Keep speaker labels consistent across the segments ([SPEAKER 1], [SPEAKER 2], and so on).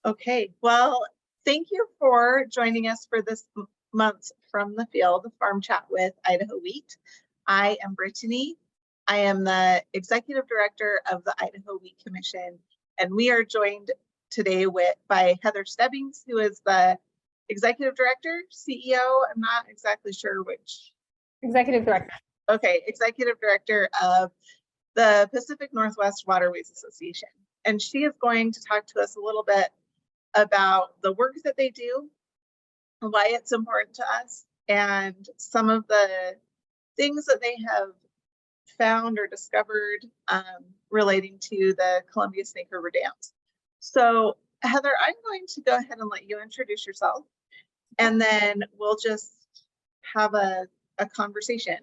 [SPEAKER 1] Okay, well, thank you for joining us for this month's From the Field Farm Chat with Idaho Wheat. I am Brittany. I am the Executive Director of the Idaho Wheat Commission, and we are joined today by Heather Stebbings, who is the Executive Director, CEO. I'm not exactly sure which.
[SPEAKER 2] Executive Director.
[SPEAKER 1] Okay, Executive Director of the Pacific Northwest Waterways Association. And she is going to talk to us a little bit about the work that they do, why it's important to us, and some of the things that they have found or discovered relating to the Columbia Snake River dams. So Heather, I'm going to go ahead and let you introduce yourself, and then we'll just have a conversation.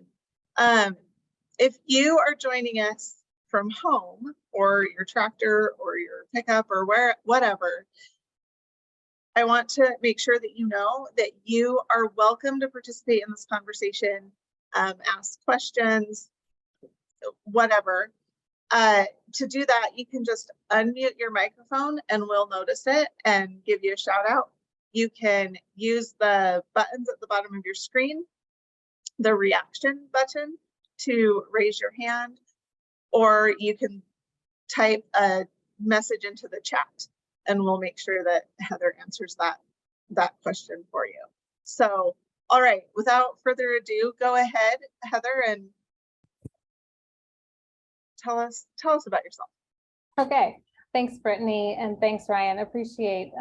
[SPEAKER 1] If you are joining us from home or your tractor or your pickup or whatever, I want to make sure that you know that you are welcome to participate in this conversation, ask questions, whatever. To do that, you can just unmute your microphone and we'll notice it and give you a shout out. You can use the buttons at the bottom of your screen, the reaction button, to raise your hand, or you can type a message into the chat and we'll make sure that Heather answers that question for you. So, all right, without further ado, go ahead, Heather, and tell us about yourself.
[SPEAKER 2] Okay, thanks, Brittany, and thanks, Ryan. Appreciate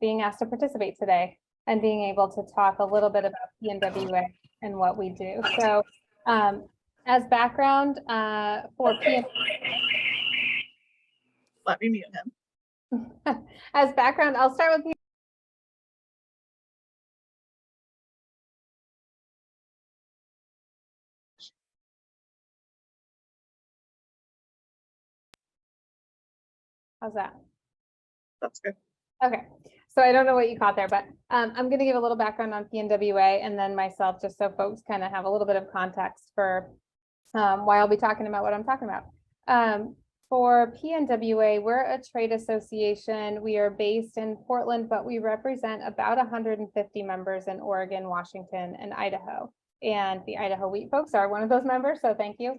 [SPEAKER 2] being asked to participate today and being able to talk a little bit about PNWA and what we do. So, as background for PNWA,
[SPEAKER 1] let me mute him.
[SPEAKER 2] As background, I'll start with how's that?
[SPEAKER 1] That's good.
[SPEAKER 2] Okay, so I don't know what you caught there, but I'm going to give a little background on PNWA and then myself, just so folks kind of have a little bit of context for why I'll be talking about what I'm talking about. For PNWA, we're a trade association. We are based in Portland, but we represent about 150 members in Oregon, Washington, and Idaho. And the Idaho Wheat folks are one of those members, so thank you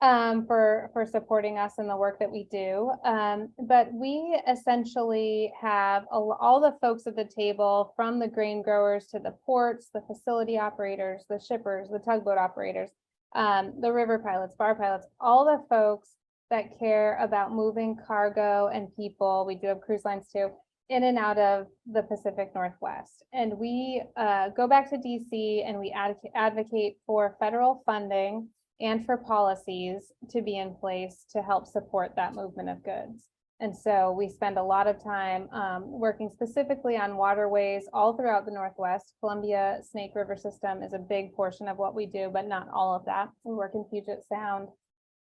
[SPEAKER 2] for supporting us in the work that we do. But we essentially have all the folks at the table, from the grain growers to the ports, the facility operators, the shippers, the tugboat operators, the river pilots, bar pilots, all the folks that care about moving cargo and people. We do have cruise lines too, in and out of the Pacific Northwest. And we go back to DC and we advocate for federal funding and for policies to be in place to help support that movement of goods. And so we spend a lot of time working specifically on waterways all throughout the Northwest. Columbia Snake River system is a big portion of what we do, but not all of that. We work in Puget Sound,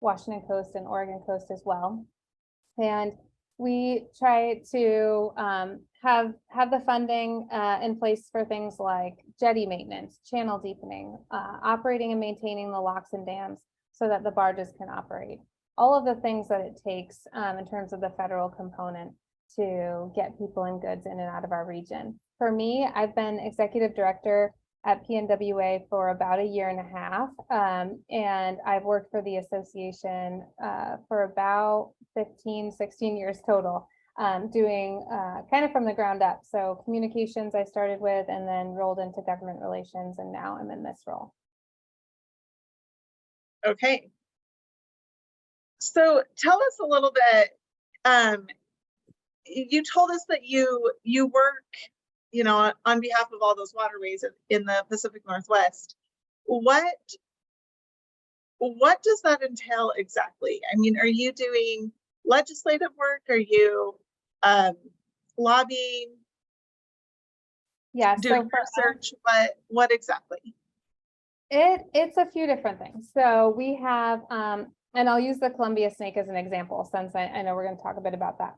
[SPEAKER 2] Washington coast, and Oregon coast as well. And we try to have the funding in place for things like jetty maintenance, channel deepening, operating and maintaining the locks and dams so that the barges can operate. All of the things that it takes in terms of the federal component to get people and goods in and out of our region. For me, I've been executive director at PNWA for about 1.5 years. And I've worked for the association for about 15, 16 years total, doing kind of from the ground up. So communications I started with and then rolled into government relations, and now I'm in this role.
[SPEAKER 1] Okay. So tell us a little bit, you told us that you work, you know, on behalf of all those waterways in the Pacific Northwest. What does that entail exactly? I mean, are you doing legislative work? Are you lobbying?
[SPEAKER 2] Yeah,
[SPEAKER 1] doing research? What exactly?
[SPEAKER 2] It's a few different things. So we have, and I'll use the Columbia Snake as an example, since I know we're going to talk a bit about that.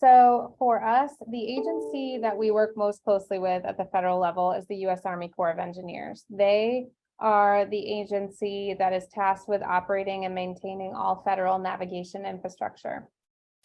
[SPEAKER 2] So for us, the agency that we work most closely with at the federal level is the U.S. Army Corps of Engineers. They are the agency that is tasked with operating and maintaining all federal navigation infrastructure.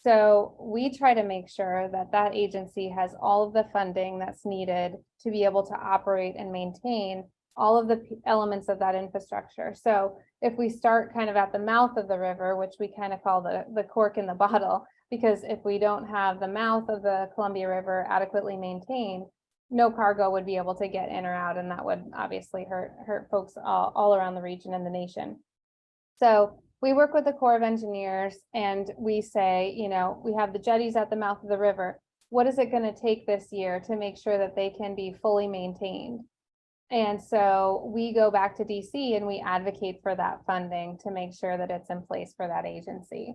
[SPEAKER 2] So we try to make sure that that agency has all of the funding that's needed to be able to operate and maintain all of the elements of that infrastructure. So if we start kind of at the mouth of the river, which we kind of call the cork in the bottle, because if we don't have the mouth of the Columbia River adequately maintained, no cargo would be able to get in or out, and that would obviously hurt folks all around the region and the nation. So we work with the Corps of Engineers and we say, you know, we have the jetties at the mouth of the river. What is it going to take this year to make sure that they can be fully maintained? And so we go back to DC and we advocate for that funding to make sure that it's in place for that agency.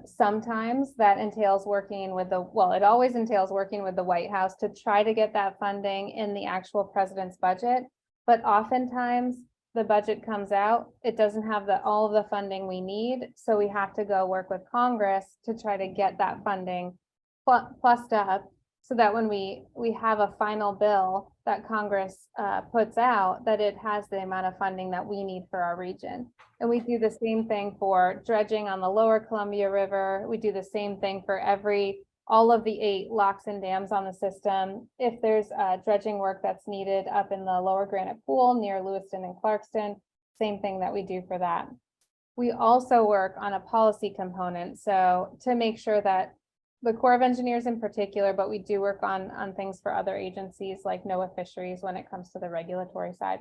[SPEAKER 2] Sometimes that entails working with it always entails working with the White House to try to get that funding in the actual president's budget. But oftentimes the budget comes out, it doesn't have all of the funding we need. So we have to go work with Congress to try to get that funding plussed up so that when we have a final bill that Congress puts out, that it has the amount of funding that we need for our region. And we do the same thing for dredging on the lower Columbia River. We do the same thing for all of the 8 locks and dams on the system. If there's dredging work that's needed up in the lower Granite Pool near Lewiston and Clarkston, same thing that we do for that. We also work on a policy component. So to make sure that the Corps of Engineers in particular, but we do work on things for other agencies like NOAA Fisheries when it comes to the regulatory side.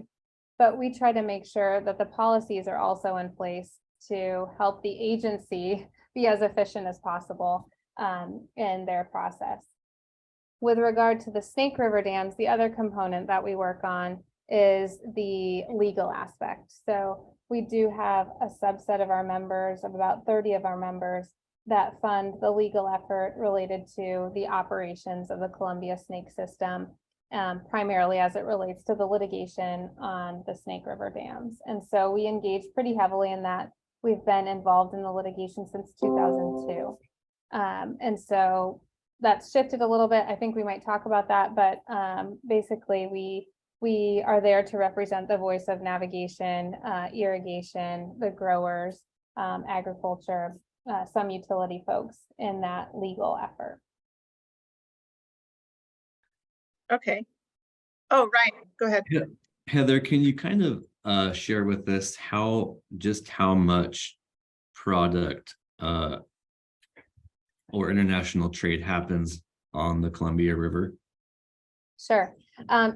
[SPEAKER 2] But we try to make sure that the policies are also in place to help the agency be as efficient as possible in their process. With regard to the Snake River dams, the other component that we work on is the legal aspect. So we do have a subset of our members, of about 30 of our members, that fund the legal effort related to the operations of the Columbia Snake System, primarily as it relates to the litigation on the Snake River dams. And so we engage pretty heavily in that. We've been involved in the litigation since 2002. And so that's shifted a little bit. I think we might talk about that, but basically we are there to represent the voice of navigation, irrigation, the growers, agriculture, some utility folks in that legal effort.
[SPEAKER 1] Okay. Oh, Ryan, go ahead.
[SPEAKER 3] Heather, can you kind of share with us just how much product or international trade happens on the Columbia River?
[SPEAKER 2] Sure.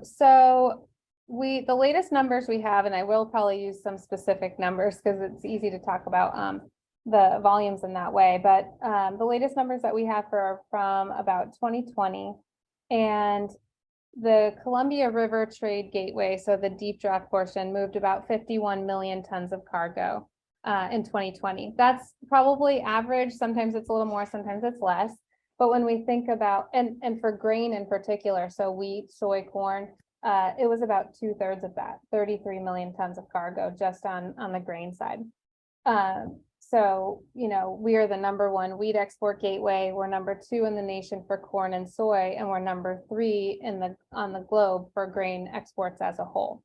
[SPEAKER 2] So the latest numbers we have, and I will probably use some specific numbers because it's easy to talk about the volumes in that way, but the latest numbers that we have are from about 2020, and the Columbia River Trade Gateway, so the deep draft portion, moved about 51 million tons of cargo in 2020. That's probably average. Sometimes it's a little more, sometimes it's less. But when we think about, and for grain in particular, so wheat, soy, corn, it was about 2/3 of that, 33 million tons of cargo just on the grain side. So, you know, we are the #1 wheat export gateway. We're #2 in the nation for corn and soy, and we're #3 on the globe for grain exports as a whole.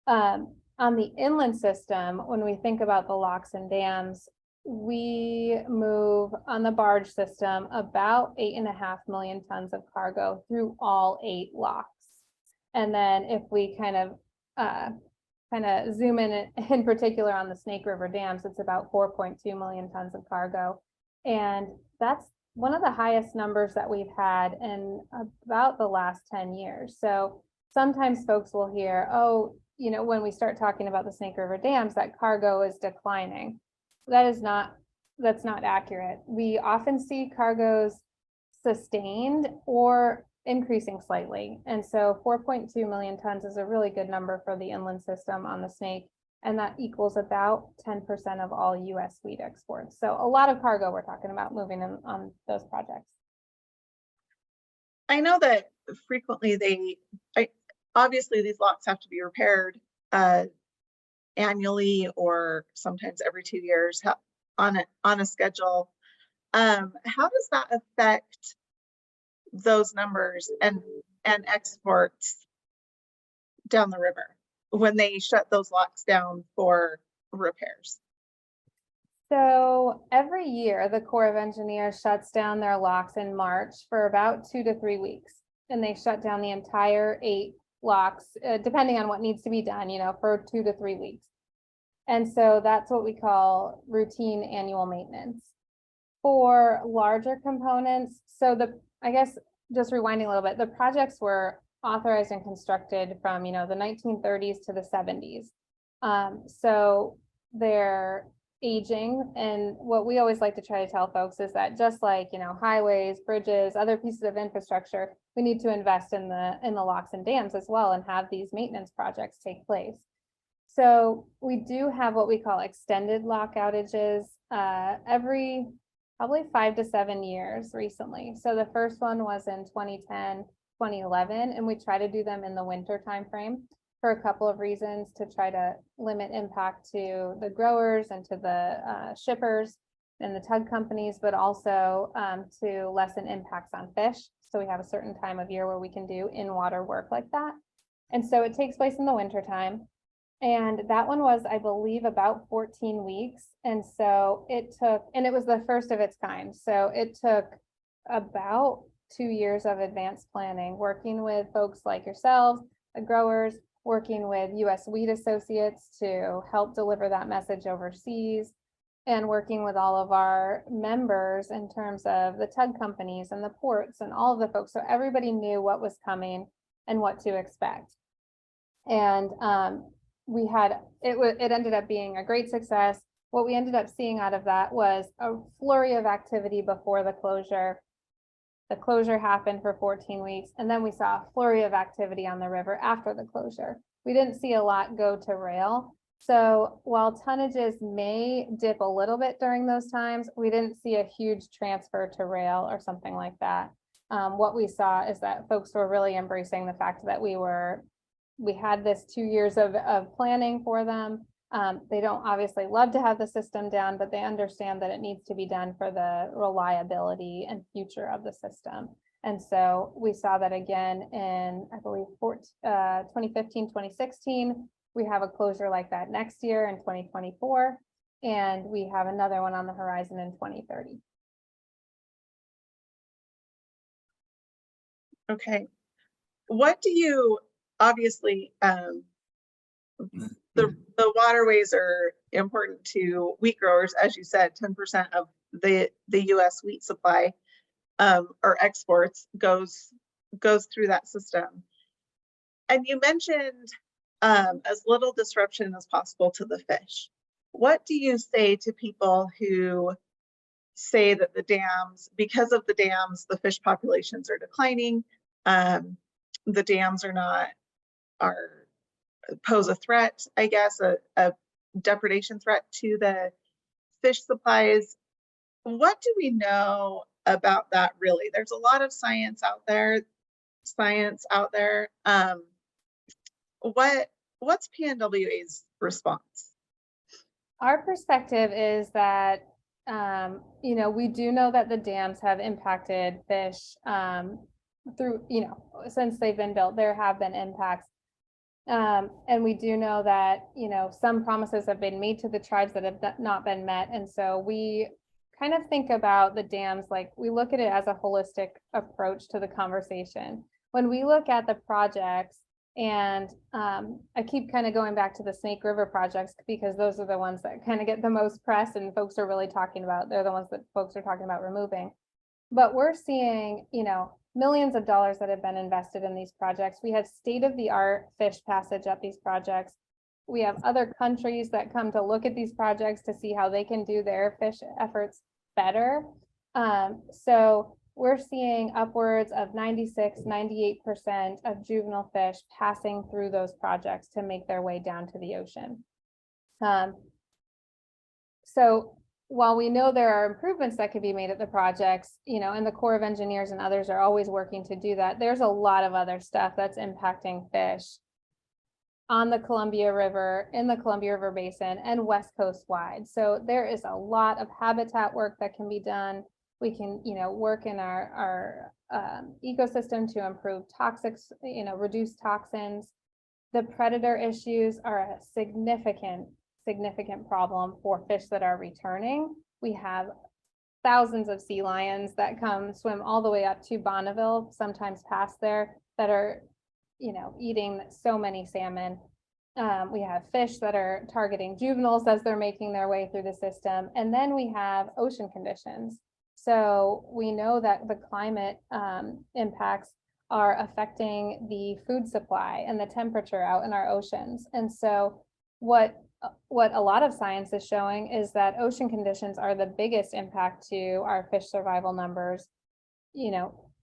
[SPEAKER 2] On the inland system, when we think about the locks and dams, we move on the barge system about 8.5 million tons of cargo through all 8 locks. And then if we kind of zoom in particular on the Snake River dams, it's about 4.2 million tons of cargo. And that's one of the highest numbers that we've had in about the last 10 years. So sometimes folks will hear, oh, you know, when we start talking about the Snake River dams, that cargo is declining. That's not accurate. We often see cargoes sustained or increasing slightly. And so 4.2 million tons is a really good number for the inland system on the Snake. And that equals about 10% of all US wheat exports. So a lot of cargo we're talking about moving in on those projects.
[SPEAKER 1] I know that frequently obviously these locks have to be repaired annually or sometimes every 2 years on a schedule. How does that affect those numbers and exports down the river when they shut those locks down for repairs?
[SPEAKER 2] So every year, the Corps of Engineers shuts down their locks in March for about 2 to 3 weeks. And they shut down the entire 8 locks, depending on what needs to be done, for 2 to 3 weeks. And so that's what we call routine annual maintenance. For larger components, I guess just rewinding a little bit, the projects were authorized and constructed from, the 1930s to the 70s. So they're aging, and what we always like to try to tell folks is that just like, highways, bridges, other pieces of infrastructure, we need to invest in the locks and dams as well and have these maintenance projects take place. So we do have what we call extended lock outages every probably 5 to 7 years recently. So the first one was in 2010, 2011, and we try to do them in the winter timeframe for a couple of reasons, to try to limit impact to the growers and to the shippers and the tug companies, but also to lessen impacts on fish. So we have a certain time of year where we can do in-water work like that. And so it takes place in the winter time. And that one was, I believe, about 14 weeks. And so it was the first of its kind. So it took about 2 years of advanced planning, working with folks like yourselves, the growers, working with U.S. Wheat associates to help deliver that message overseas, and working with all of our members in terms of the tug companies and the ports and all of the folks. So everybody knew what was coming and what to expect. And it ended up being a great success. What we ended up seeing out of that was a flurry of activity before the closure. The closure happened for 14 weeks, and then we saw a flurry of activity on the river after the closure. We didn't see a lot go to rail. So while tonnages may dip a little bit during those times, we didn't see a huge transfer to rail or something like that. What we saw is that folks were really embracing the fact that we had this 2 years of planning for them. They don't obviously love to have the system down, but they understand that it needs to be done for the reliability and future of the system. And so we saw that again in, I believe, 2015, 2016. We have a closure like that next year in 2024, and we have another one on the horizon in 2030.
[SPEAKER 1] Okay. What do you, obviously, the waterways are important to wheat growers. As you said, 10% of the U.S. wheat supply or exports goes through that system. And you mentioned as little disruption as possible to the fish. What do you say to people who say that the dams, because of the dams, the fish populations are declining? The dams pose a threat, I guess, a depredation threat to the fish supplies. What do we know about that really? There's a lot of science out there. What's PNWA's response?
[SPEAKER 2] Our perspective is that, we do know that the dams have impacted fish through, since they've been built, there have been impacts. And we do know that, some promises have been made to the tribes that have not been met. And so we kind of think about the dams, like we look at it as a holistic approach to the conversation. When we look at the projects, and I keep kind of going back to the Snake River projects because those are the ones that kind of get the most press and folks are really talking about. They're the ones that folks are talking about removing. But we're seeing, millions of dollars that have been invested in these projects. We have state-of-the-art fish passage at these projects. We have other countries that come to look at these projects to see how they can do their fish efforts better. So we're seeing upwards of 96-98% of juvenile fish passing through those projects to make their way down to the ocean. So while we know there are improvements that could be made at the projects, and the Corps of Engineers and others are always working to do that, there's a lot of other stuff that's impacting fish on the Columbia River, in the Columbia River Basin, and West Coast wide. So there is a lot of habitat work that can be done. We can, work in our ecosystem to improve toxics, reduce toxins. The predator issues are a significant significant problem for fish that are returning. We have thousands of sea lions that come swim all the way up to Bonneville, sometimes past there, that are, eating so many salmon. We have fish that are targeting juveniles as they're making their way through the system. And then we have ocean conditions. So we know that the climate impacts are affecting the food supply and the temperature out in our oceans. And so what a lot of science is showing is that ocean conditions are the biggest impact to our fish survival numbers,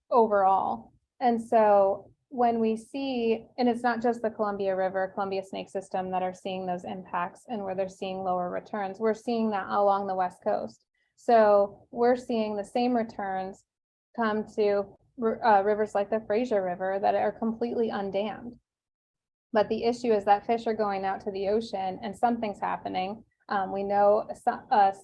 [SPEAKER 2] overall. And so when we see, and it's not just the Columbia River, Columbia Snake System that are seeing those impacts and where they're seeing lower returns, we're seeing that along the West Coast. So we're seeing the same returns come to rivers like the Fraser River that are completely undammed. But the issue is that fish are going out to the ocean and something's happening. We know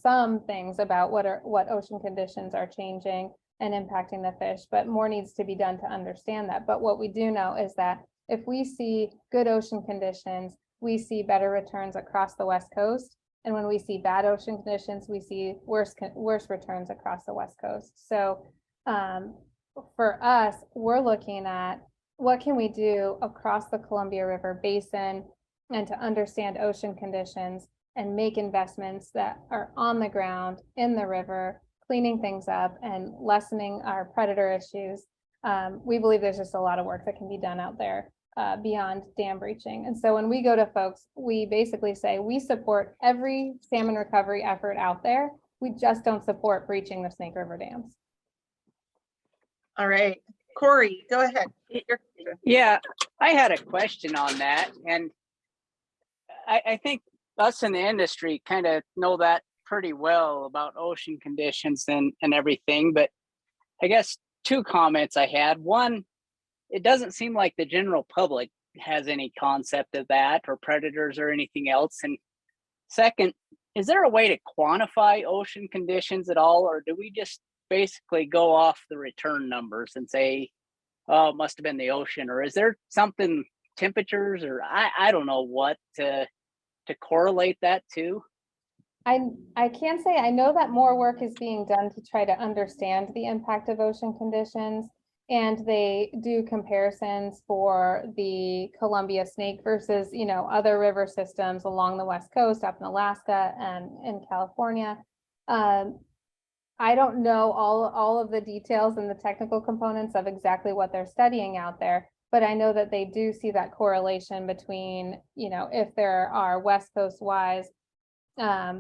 [SPEAKER 2] some things about what ocean conditions are changing and impacting the fish, but more needs to be done to understand that. But what we do know is that if we see good ocean conditions, we see better returns across the West Coast. And when we see bad ocean conditions, we see worse returns across the West Coast. So for us, we're looking at what can we do across the Columbia River Basin and to understand ocean conditions and make investments that are on the ground in the river, cleaning things up and lessening our predator issues. We believe there's just a lot of work that can be done out there beyond dam breaching. And so when we go to folks, we basically say we support every salmon recovery effort out there. We just don't support breaching the Snake River dams.
[SPEAKER 1] All right, Corey, go ahead.
[SPEAKER 4] Yeah, I had a question on that, and I think us in the industry kind of know that pretty well about ocean conditions and everything, but I guess two comments I had. One, it doesn't seem like the general public has any concept of that or predators or anything else. And second, is there a way to quantify ocean conditions at all, or do we just basically go off the return numbers and say, oh, it must have been the ocean, or is there something, temperatures, or I don't know what to correlate that to?
[SPEAKER 2] I can say I know that more work is being done to try to understand the impact of ocean conditions, and they do comparisons for the Columbia Snake versus other river systems along the West Coast, up in Alaska and in California. I don't know all of the details and the technical components of exactly what they're studying out there, but I know that they do see that correlation between, if there are West Coast wise a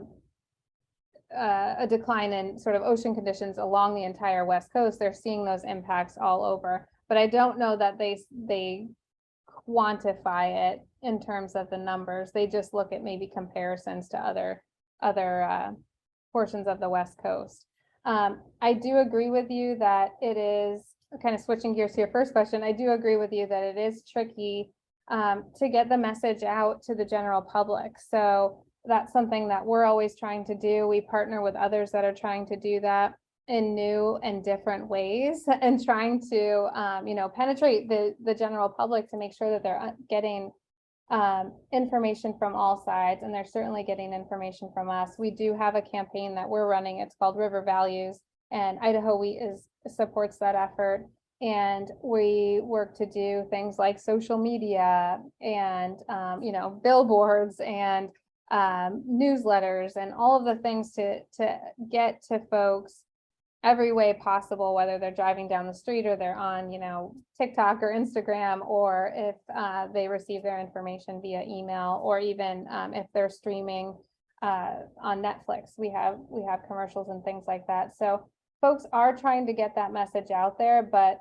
[SPEAKER 2] decline in sort of ocean conditions along the entire West Coast, they're seeing those impacts all over. But I don't know that they quantify it in terms of the numbers. They just look at maybe comparisons to other portions of the West Coast. I do agree with you that it is, kind of switching gears to your first question, I do agree with you that it is tricky to get the message out to the general public. So that's something that we're always trying to do. We partner with others that are trying to do that in new and different ways and trying to, penetrate the general public to make sure that they're getting information from all sides, and they're certainly getting information from us. We do have a campaign that we're running. It's called River Values, and Idaho Wheat supports that effort. And we work to do things like social media and billboards and newsletters and all of the things to get to folks every way possible, whether they're driving down the street or they're on, TikTok or Instagram, or if they receive their information via email, or even if they're streaming on Netflix. We have commercials and things like that. So folks are trying to get that message out there, but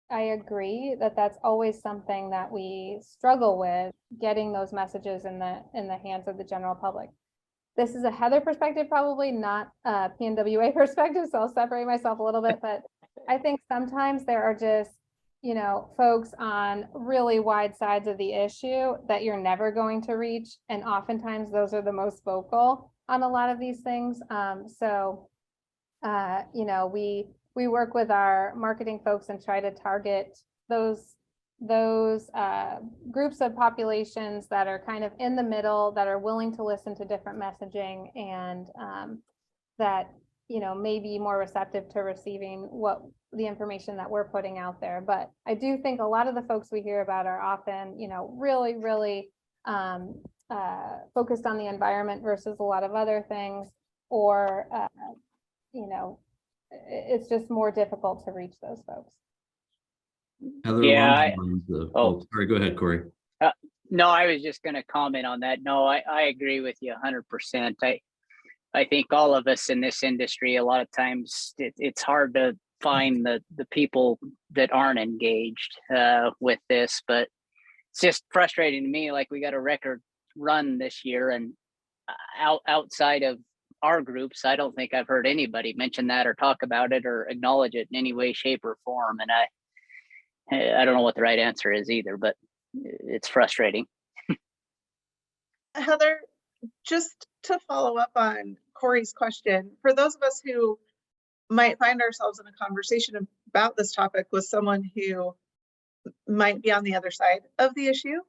[SPEAKER 2] I agree that that's always something that we struggle with, getting those messages in the hands of the general public. This is a Heather perspective, probably not a PNWA perspective, so I'll separate myself a little bit, but I think sometimes there are just, folks on really wide sides of the issue that you're never going to reach. And oftentimes those are the most vocal on a lot of these things. We work with our marketing folks and try to target those those groups of populations that are kind of in the middle, that are willing to listen to different messaging, and that, you know, may be more receptive to receiving what the information that we're putting out there. But I do think a lot of the folks we hear about are often, you know, really, really focused on the environment versus a lot of other things, or, you know, it's just more difficult to reach those folks.
[SPEAKER 3] Heather,
[SPEAKER 4] Yeah,
[SPEAKER 3] sorry, go ahead, Corey.
[SPEAKER 4] No, I was just going to comment on that. No, I agree with you 100%. I think all of us in this industry, a lot of times it's hard to find the people that aren't engaged with this, but it's just frustrating to me. Like, we got a record run this year, and outside of our groups, I don't think I've heard anybody mention that or talk about it or acknowledge it in any way, shape, or form. And I don't know what the right answer is either, but it's frustrating.
[SPEAKER 1] Heather, just to follow up on Corey's question, for those of us who might find ourselves in a conversation about this topic with someone who might be on the other side of the issue,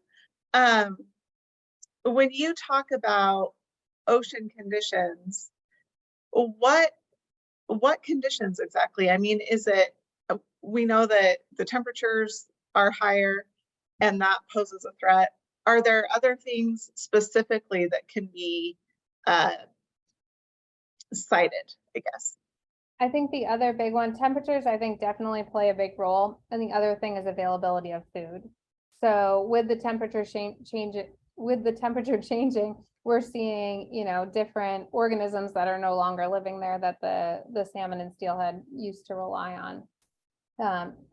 [SPEAKER 1] when you talk about ocean conditions, what conditions exactly? I mean, is it, we know that the temperatures are higher and that poses a threat. Are there other things specifically that can be cited, I guess?
[SPEAKER 2] I think the other big one, temperatures, I think definitely play a big role. And the other thing is availability of food. So with the temperature changing, we're seeing, you know, different organisms that are no longer living there that the salmon and steelhead used to rely on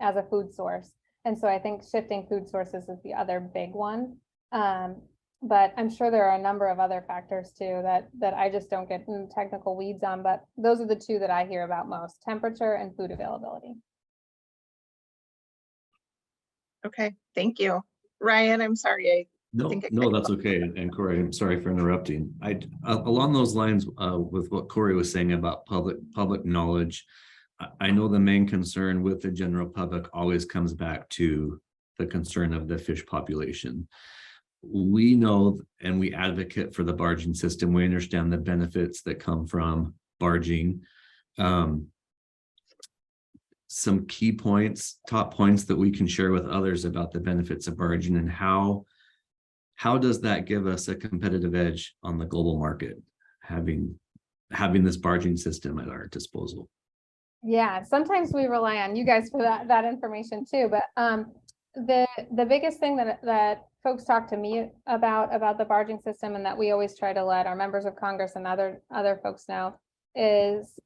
[SPEAKER 2] as a food source. And so I think shifting food sources is the other big one. But I'm sure there are a number of other factors too that I just don't get in technical weeds on, but those are the two that I hear about most: temperature and food availability.
[SPEAKER 1] Okay, thank you. Ryan, I'm sorry.
[SPEAKER 3] No, that's okay. And Corey, I'm sorry for interrupting. Along those lines, with what Corey was saying about public knowledge, I know the main concern with the general public always comes back to the concern of the fish population. We know and we advocate for the barging system. We understand the benefits that come from barging. Some key points, top points that we can share with others about the benefits of barging, and how does that give us a competitive edge on the global market, having this barging system at our disposal?
[SPEAKER 2] Yeah, sometimes we rely on you guys for that information too, but the biggest thing that folks talk to me about the barging system, and that we always try to let our members of Congress and other folks know, is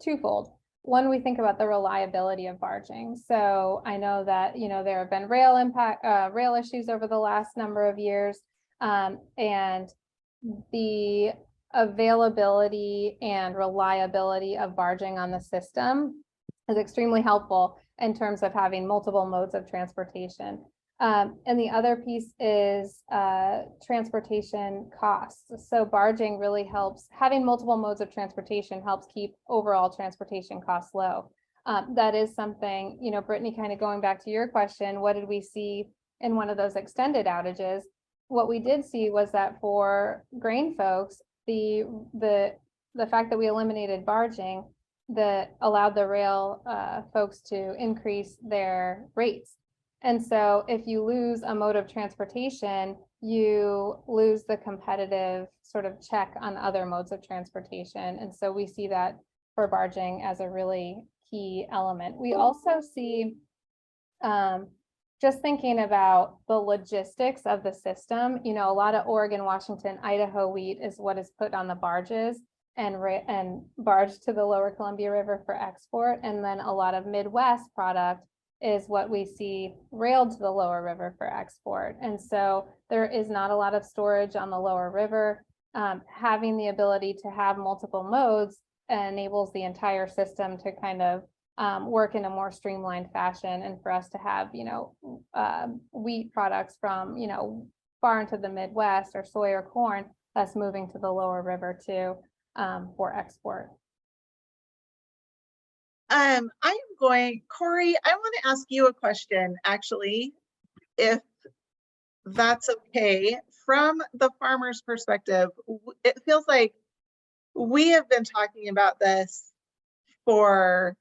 [SPEAKER 2] twofold. One, we think about the reliability of barging. So I know that, you know, there have been rail issues over the last number of years, and the availability and reliability of barging on the system is extremely helpful in terms of having multiple modes of transportation. And the other piece is transportation costs. So barging really helps, having multiple modes of transportation helps keep overall transportation costs low. That is something, you know, Brittany, kind of going back to your question, what did we see in one of those extended outages? What we did see was that for grain folks, the fact that we eliminated barging that allowed the rail folks to increase their rates. And so if you lose a mode of transportation, you lose the competitive sort of check on other modes of transportation. And so we see that for barging as a really key element. We also see, just thinking about the logistics of the system, you know, a lot of Oregon, Washington, Idaho wheat is what is put on the barges and barged to the lower Columbia River for export. And then a lot of Midwest product is what we see railed to the lower river for export. And so there is not a lot of storage on the lower river. Having the ability to have multiple modes enables the entire system to kind of work in a more streamlined fashion, and for us to have, you know, wheat products from, you know, far into the Midwest, or soy or corn that's moving to the lower river too, for export.
[SPEAKER 1] Corey, I want to ask you a question, actually. if that's okay, from the farmer's perspective, it feels like we have been talking about this for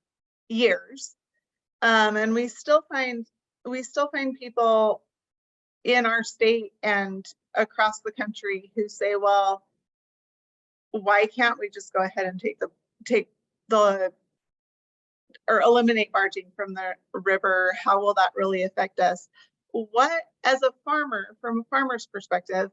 [SPEAKER 1] years. And we still find people in our state and across the country who say, well, why can't we just go ahead and or eliminate barging from the river? How will that really affect us? What, as a farmer, from a farmer's perspective,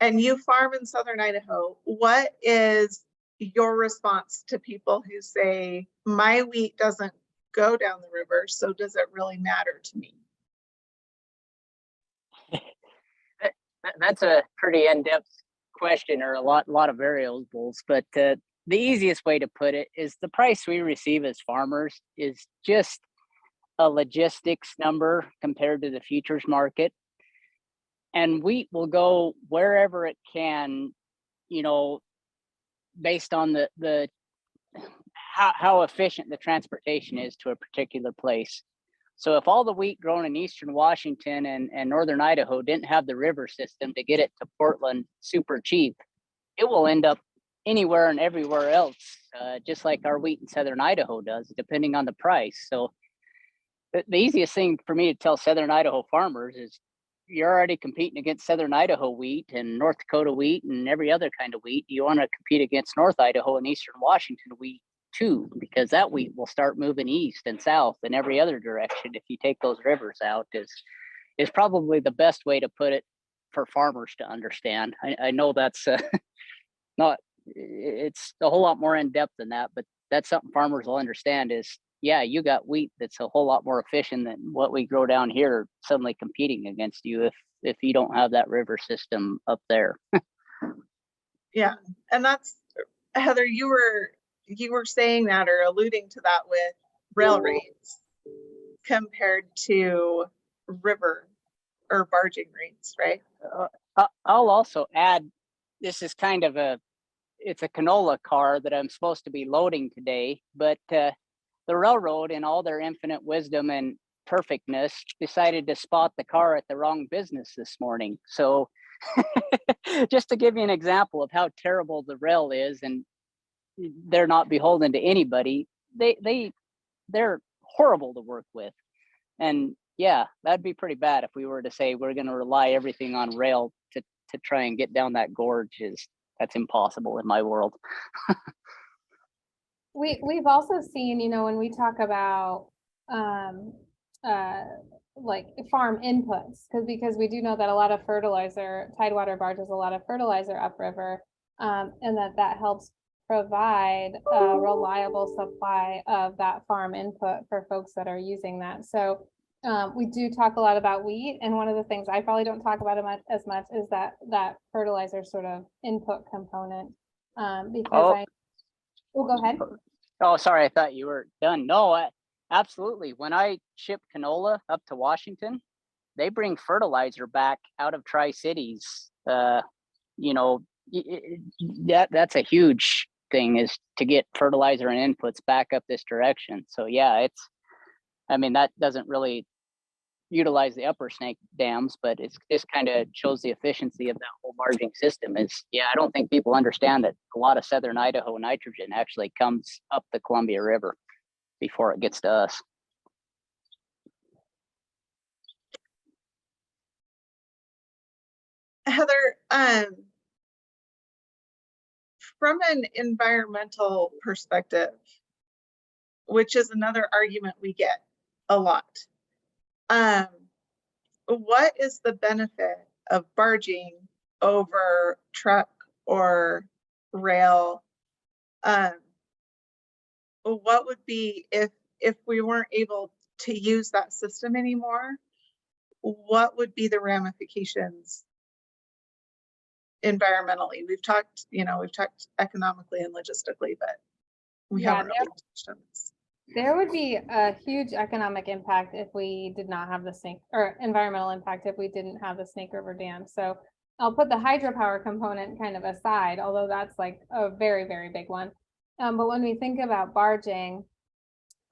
[SPEAKER 1] and you farm in Southern Idaho, what is your response to people who say, my wheat doesn't go down the river, so does it really matter to me?
[SPEAKER 4] That's a pretty in-depth question, or a lot of variables, but the easiest way to put it is the price we receive as farmers is just a logistics number compared to the futures market. And wheat will go wherever it can, based on the how efficient the transportation is to a particular place. So if all the wheat grown in eastern Washington and northern Idaho didn't have the river system to get it to Portland super cheap, it will end up anywhere and everywhere else, just like our wheat in southern Idaho does, depending on the price. So the easiest thing for me to tell southern Idaho farmers is you're already competing against southern Idaho wheat and North Dakota wheat and every other kind of wheat. You want to compete against North Idaho and eastern Washington wheat too, because that wheat will start moving east and south in every other direction if you take those rivers out, is probably the best way to put it for farmers to understand. I know that's not, it's a whole lot more in depth than that, but that's something farmers will understand is, yeah, you got wheat that's a whole lot more efficient than what we grow down here suddenly competing against you if you don't have that river system up there.
[SPEAKER 1] Yeah, and that's, Heather, you were saying that or alluding to that with rail rates compared to river or barging rates, right?
[SPEAKER 4] I'll also add, this is kind of it's a canola car that I'm supposed to be loading today, but the railroad, in all their infinite wisdom and perfectness, decided to spot the car at the wrong business this morning. So just to give you an example of how terrible the rail is, and they're not beholden to anybody, they're horrible to work with. And yeah, that'd be pretty bad if we were to say we're going to rely everything on rail to try and get down that gorge. That's impossible in my world.
[SPEAKER 2] We've also seen, when we talk about like farm inputs, because we do know that a lot of fertilizer, Tidewater barges a lot of fertilizer upriver, and that helps provide a reliable supply of that farm input for folks that are using that. So we do talk a lot about wheat, and one of the things I probably don't talk about as much is that fertilizer sort of input component, because go ahead.
[SPEAKER 4] Oh, sorry, I thought you were done. No, absolutely. When I ship canola up to Washington, they bring fertilizer back out of Tri-Cities. That's a huge thing, is to get fertilizer and inputs back up this direction. So yeah, that doesn't really utilize the upper snake dams, but it's just kind of shows the efficiency of that whole barging system. I don't think people understand that a lot of southern Idaho nitrogen actually comes up the Columbia River before it gets to us.
[SPEAKER 1] Heather, from an environmental perspective, which is another argument we get a lot, what is the benefit of barging over truck or rail? What would be, if we weren't able to use that system anymore, what would be the ramifications environmentally? We've talked economically and logistically, but we haven't really touched on this.
[SPEAKER 2] There would be a huge economic impact if we did not have the snake, or environmental impact if we didn't have the Snake River Dam. So I'll put the hydropower component kind of aside, although that's like a very, very big one. But when we think about barging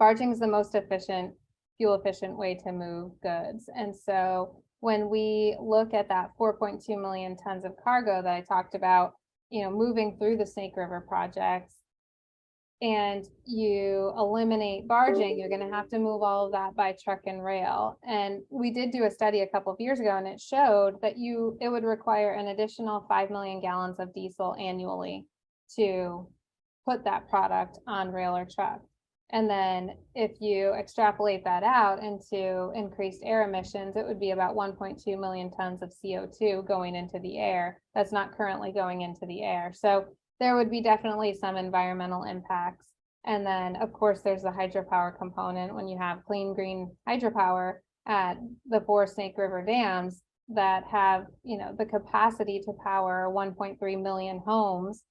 [SPEAKER 2] is the most efficient fuel efficient way to move goods. And so when we look at that 4.2 million tons of cargo that I talked about, moving through the Snake River projects, and you eliminate barging, you're going to have to move all of that by truck and rail. And we did do a study a couple of years ago, and it showed that it would require an additional 5 million gallons of diesel annually to put that product on rail or truck. And then if you extrapolate that out into increased air emissions, it would be about 1.2 million tons of CO2 going into the air that's not currently going into the air. So there would be definitely some environmental impacts. And then, of course, there's the hydropower component. When you have clean, green hydropower at the 4 Snake River dams that have, the capacity to power 1.3 million homes.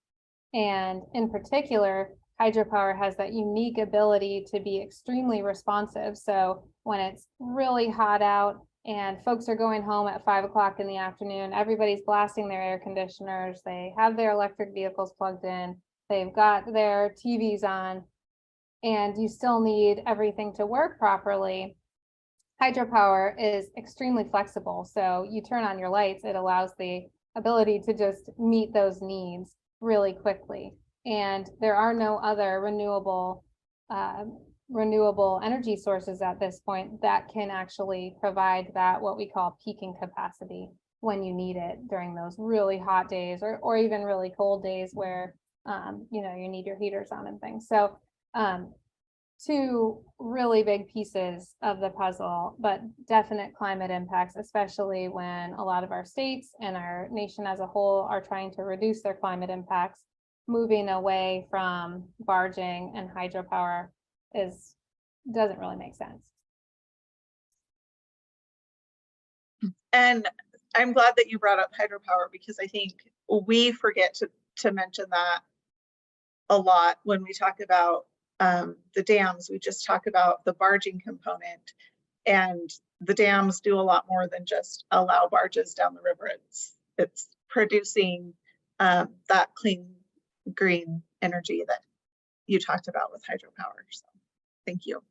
[SPEAKER 2] And in particular, hydropower has that unique ability to be extremely responsive. So when it's really hot out and folks are going home at 5 o'clock in the afternoon, everybody's blasting their air conditioners, they have their electric vehicles plugged in, they've got their TVs on, and you still need everything to work properly. Hydropower is extremely flexible. So you turn on your lights, it allows the ability to just meet those needs really quickly. And there are no other renewable energy sources at this point that can actually provide that, what we call peaking capacity, when you need it during those really hot days or even really cold days where you need your heaters on and things. So 2 really big pieces of the puzzle, but definite climate impacts, especially when a lot of our states and our nation as a whole are trying to reduce their climate impacts. Moving away from barging and hydropower doesn't really make sense.
[SPEAKER 1] And I'm glad that you brought up hydropower, because I think we forget to mention that a lot when we talk about the dams. We just talk about the barging component, and the dams do a lot more than just allow barges down the river. It's producing that clean, green energy that you talked about with hydropower. So thank you.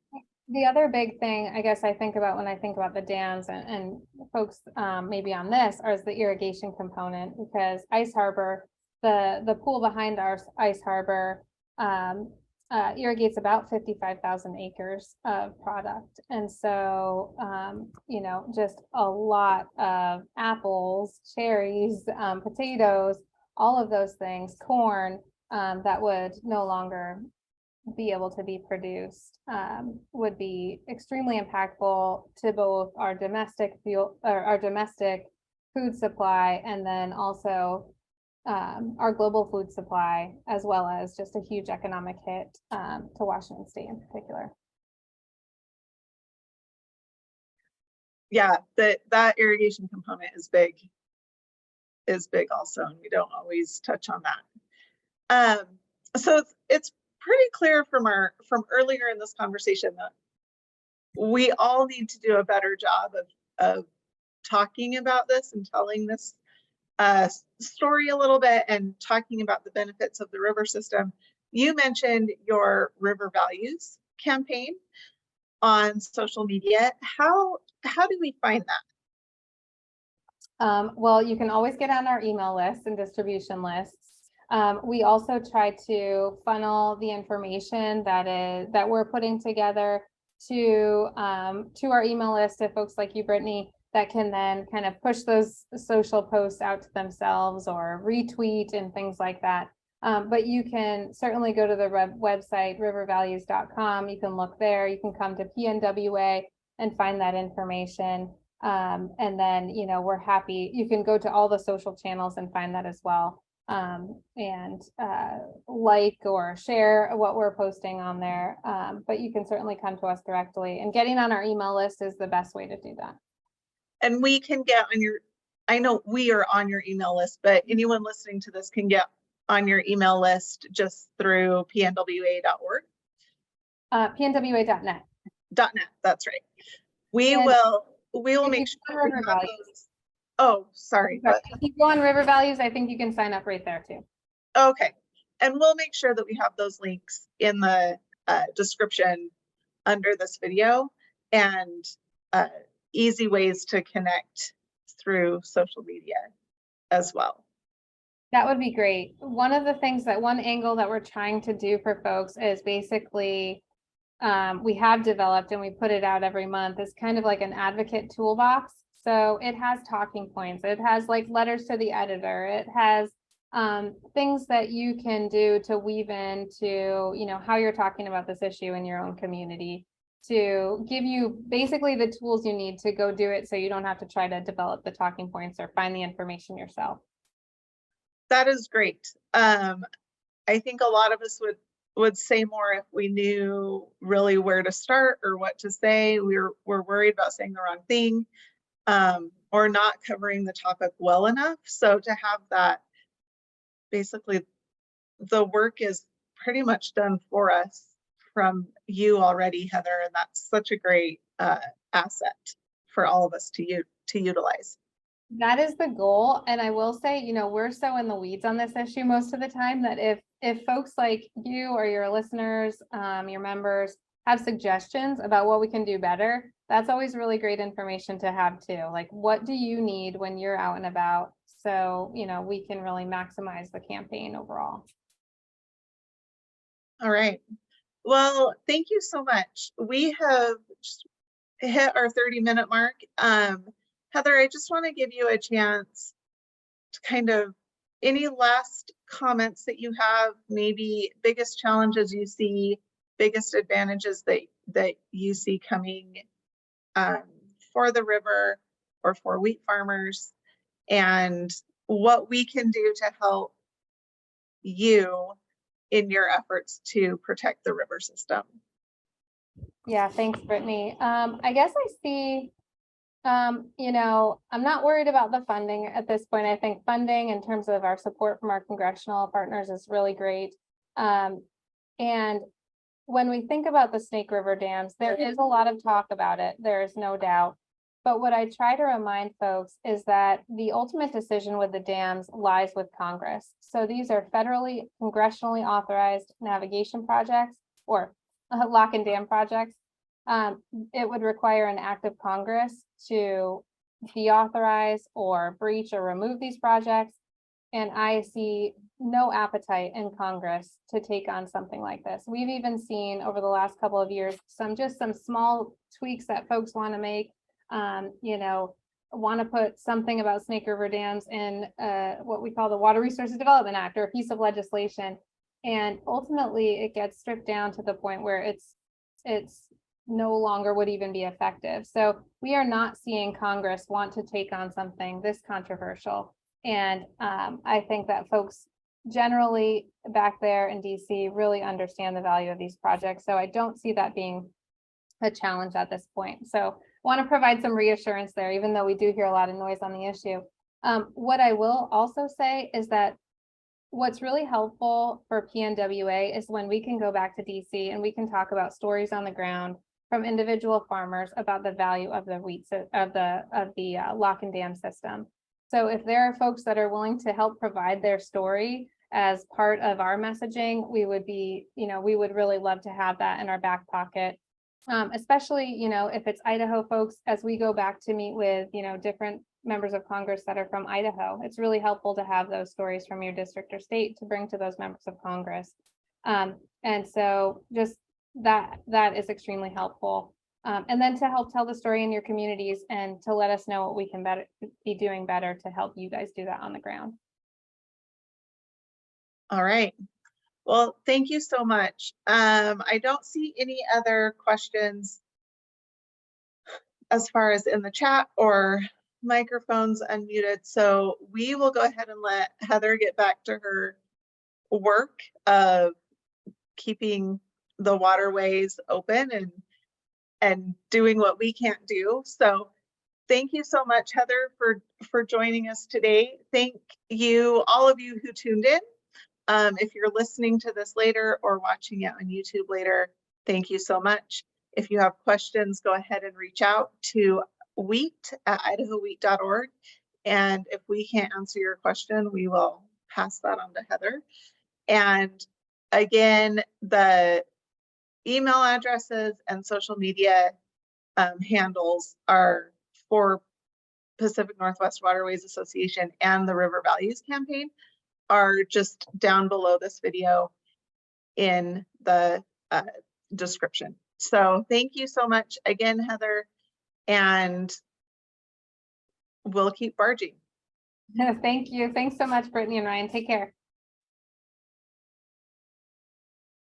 [SPEAKER 2] The other big thing I guess I think about when I think about the dams and folks maybe on this is the irrigation component, because Ice Harbor, the pool behind our Ice Harbor irrigates about 55,000 acres of product. And so, just a lot of apples, cherries, potatoes, all of those things, corn, that would no longer be able to be produced, would be extremely impactful to both our domestic food supply, and then also our global food supply, as well as just a huge economic hit to Washington State in particular.
[SPEAKER 1] Yeah, that irrigation component is big also, and we don't always touch on that. So it's pretty clear from earlier in this conversation that we all need to do a better job of talking about this and telling this story a little bit and talking about the benefits of the river system. You mentioned your River Values campaign on social media. How do we find that?
[SPEAKER 2] Well, you can always get on our email list and distribution lists. We also try to funnel the information that we're putting together to our email list to folks like you, Brittany, that can then kind of push those social posts out to themselves or retweet and things like that. But you can certainly go to the website, rivervalues.com. You can look there. You can come to PNWA and find that information. And then, we're happy. You can go to all the social channels and find that as well. And like or share what we're posting on there. But you can certainly come to us directly, and getting on our email list is the best way to do that.
[SPEAKER 1] And we can get on I know we are on your email list, but anyone listening to this can get on your email list just through pnwa.org.
[SPEAKER 2] PNWA.net.
[SPEAKER 1] .net, that's right. We will make sure we have those. Oh, sorry.
[SPEAKER 2] If you go on River Values, I think you can sign up right there too.
[SPEAKER 1] Okay. And we'll make sure that we have those links in the description under this video. and easy ways to connect through social media as well.
[SPEAKER 2] That would be great. One of the things one angle that we're trying to do for folks is basically, we have developed and we put it out every month, is kind of like an advocate toolbox. So it has talking points. It has like letters to the editor. It has things that you can do to weave into, how you're talking about this issue in your own community, to give you basically the tools you need to go do it, so you don't have to try to develop the talking points or find the information yourself.
[SPEAKER 1] That is great. I think a lot of us would say more if we knew really where to start or what to say. We're worried about saying the wrong thing, or not covering the topic well enough. So to have that, basically the work is pretty much done for us from you already, Heather, and that's such a great asset for all of us to utilize.
[SPEAKER 2] That is the goal. And I will say, we're so in the weeds on this issue most of the time that if folks like you or your listeners, your members have suggestions about what we can do better, that's always really great information to have too. Like, what do you need when you're out and about? So, we can really maximize the campaign overall.
[SPEAKER 1] All right. Well, thank you so much. We have just hit our 30-minute mark. Heather, I just want to give you a chance to kind of, any last comments that you have, maybe biggest challenges you see, biggest advantages that you see coming for the river or for wheat farmers, and what we can do to help you in your efforts to protect the river system.
[SPEAKER 2] Yeah, thanks, Brittany. I guess I see, I'm not worried about the funding at this point. I think funding in terms of our support from our congressional partners is really great. And when we think about the Snake River dams, there is a lot of talk about it. There is no doubt. But what I try to remind folks is that the ultimate decision with the dams lies with Congress. So these are federally, congressionally authorized navigation projects or lock and dam projects. It would require an act of Congress to deauthorize or breach or remove these projects. And I see no appetite in Congress to take on something like this. We've even seen over the last couple of years, some small tweaks that folks want to make, want to put something about Snake River dams in what we call the Water Resources Development Act, or a piece of legislation. And ultimately it gets stripped down to the point where it's no longer would even be effective. So we are not seeing Congress want to take on something this controversial. And I think that folks generally back there in DC really understand the value of these projects. So I don't see that being a challenge at this point. So I want to provide some reassurance there, even though we do hear a lot of noise on the issue. What I will also say is that what's really helpful for PNWA is when we can go back to DC and we can talk about stories on the ground from individual farmers about the value of the wheat of the lock and dam system. So if there are folks that are willing to help provide their story as part of our messaging, we would be, we would really love to have that in our back pocket. Especially, if it's Idaho folks, as we go back to meet with, different members of Congress that are from Idaho, it's really helpful to have those stories from your district or state to bring to those members of Congress. And so just that is extremely helpful. And then to help tell the story in your communities and to let us know what we can be doing better to help you guys do that on the ground.
[SPEAKER 1] All right. Well, thank you so much. I don't see any other questions as far as in the chat or microphones unmuted. So we will go ahead and let Heather get back to her work of keeping the waterways open and doing what we can't do. So thank you so much, Heather, for joining us today. Thank you, all of you who tuned in. If you're listening to this later or watching it on YouTube later, thank you so much. If you have questions, go ahead and reach out to wheat@idahowheat.org. And if we can't answer your question, we will pass that on to Heather. And again, the email addresses and social media handles are for Pacific Northwest Waterways Association and the River Values Campaign are just down below this video in the description. So thank you so much again, Heather, and we'll keep barging.
[SPEAKER 2] Thank you. Thanks so much, Brittany and Ryan. Take care.